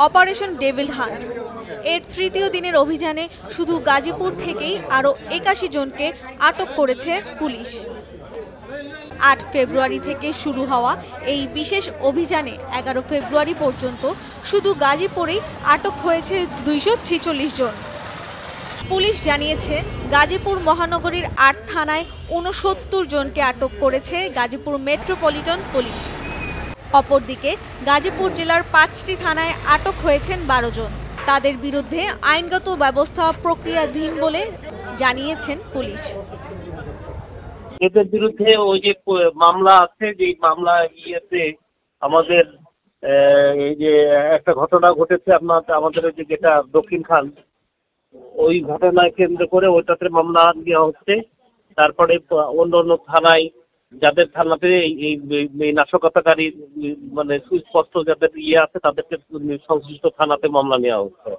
Operation devil hunt এর তৃতীয় দিনের অভিযানে শুধু গাজীপুর থেকেই আরও ৮১ জনকে আটক করেছে পুলিশ। ৮ ফেব্রুয়ারি থেকে শুরু হওয়া এই বিশেষ অভিযানে ১১ ফেব্রুয়ারি পর্যন্ত শুধু গাজীপুরেই আটক হয়েছে ২৪৬ জন। পুলিশ জানিয়েছে, গাজীপুর মহানগরীর ৮ থানায় ৬৯ জনকে আটক করেছে গাজীপুর মেট্রোপলিটন পুলিশ। অপরদিকে গাজীপুর জেলার ৫টি থানায় আটক হয়েছেন ১২ জন। তাদের বিরুদ্ধে আইনগত ব্যবস্থা প্রক্রিয়াধীন বলে জানিয়েছেন পুলিশ। এদের বিরুদ্ধে ওই যে মামলা আছে, যে মামলা আমাদের এই যে একটা ঘটনা ঘটেছে আমাদের যে যেটা দক্ষিণ খান, ওই ঘটনায় কেন্দ্র করে ওইটাতে মামলা নেওয়া হচ্ছে। তারপরে অন্য অন্য থানায়, যাদের থানাতে এই নাশকতাকারী মানে সুস্পষ্ট যাদের আছে, তাদেরকে সংশ্লিষ্ট থানাতে মামলা নেওয়া হচ্ছে।